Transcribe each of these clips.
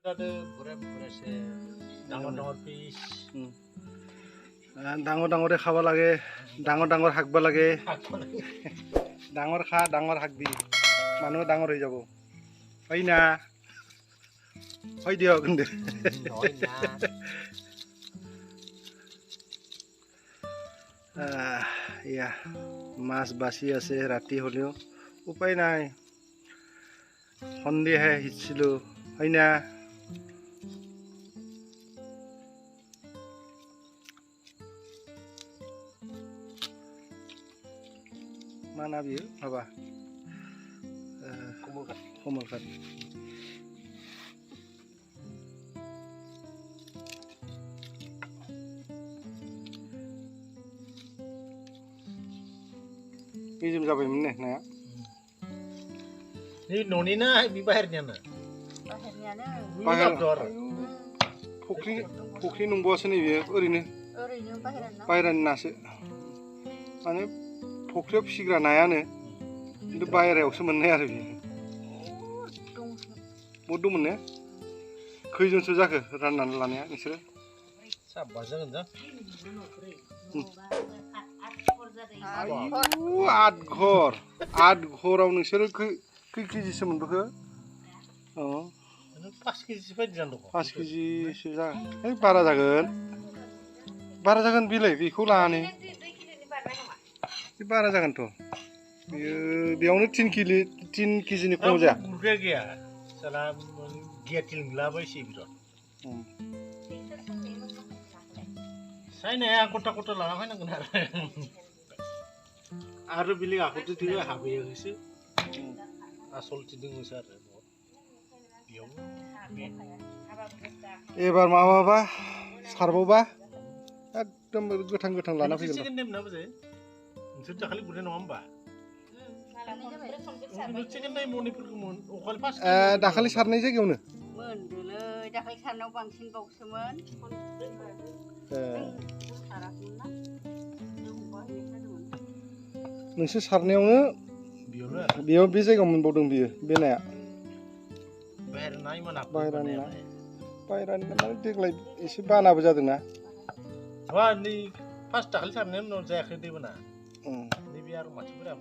ডাঙৰ ডাঙৰে খাব লাগে, ডাঙৰ ডাঙৰ হাগব লাগে। ডাঙৰ খা, ডাঙৰ হাগবি, মানুহ ডাঙৰ হৈ যাব। হয় না? হয় দিয়ক কিন্তু। এয়া মাছ বাচি আছে ৰাতি হ'লেও উপায় নাই, সন্ধিয়াহে সিঁচিছিলোঁ। হয় না? मा ना बियो माबा कमलकाट बेजों जाबायमोन ने नाया न'नि ना बे बाहेरनियानो फुख्रि नंबावासो नै बियो ओरैनो बाहेरानि नासो माने फुख्रियाव फिसिग्रा नायानो खिन्थु बाहेरायावसो मोननाय आरो बियो बहुद दंमोन ने खैजनसो जाखो राननानै लानाया नोंसोरो साबा जागोन जा आठ घराव नोंसोरो खै केजिसो मोनबोखो 5 केजिसो बायदि जानो दङ 5 केजिसो जागोन बारा जागोन बिलाय बेखौ लानानै बारा जागोनथ' बियो बेयावनो 3 केजिनि खम जाया गुरग्राया गैया साला गियाटिल लाबायसै बिराद सायनाया गथा गथा लाना फैनांगोन आरो बेलेग आखुथिं हाबहैयाखैसो आसलथि दङसो आरो बेयाव एबार माबाबा सारबावबा एकदम गोथां गोथां लाना फैगोन नोंसोर दाखालि गुरनाय नङा होमबा दाखालि सारनाय जायगायावनो दाखालि सारनायाव बांसिन बावसोमोन नोंसोर सारनायावनो बेयाव बे जायगायाव मोनबावदों बियो बे नाया बाहेरानि ना माने देग्लाय एसे बानाबो जादोंना फार्स्ट दाखालि सारनायनि उनाव जायाखै दैबाना नैबे आरो मानसिफोरा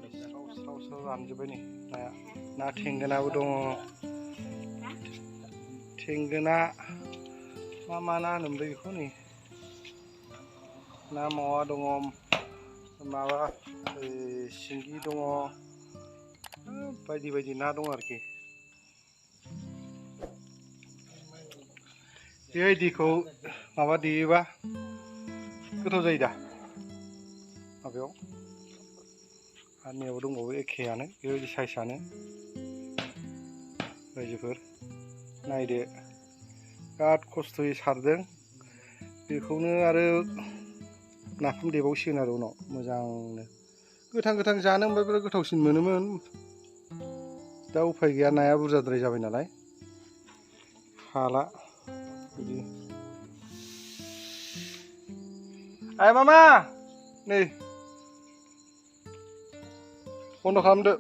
स्राव रानजोब्बाय नै नाया ना थेंगोनाबो दङ थेंगोना मा ना होनोमोनलाय बेखौ नै ना मावा दङ माबा सिंगि दङ बायदि बायदि ना दङ आरोखि बेबायदिखौ माबा देयोबा गोथाव जायो दा माबायाव आरो नैयाव दंबावो एखेयानो बेबायदि साइसआनो रायजोफोर नायदो बिराद खस्थ'यै सारदों बेखौनो आरो नाफाम देबावसिगोन आरो उनाव मोजांनो गोथां गोथां जानो ओमफ्राय बिराद गोथावसिन मोनोमोन दा उफाय गैया नाया बुरजाद्राय जाबाय नालाय हाला बिदि मामा नै बन्द' खालामदो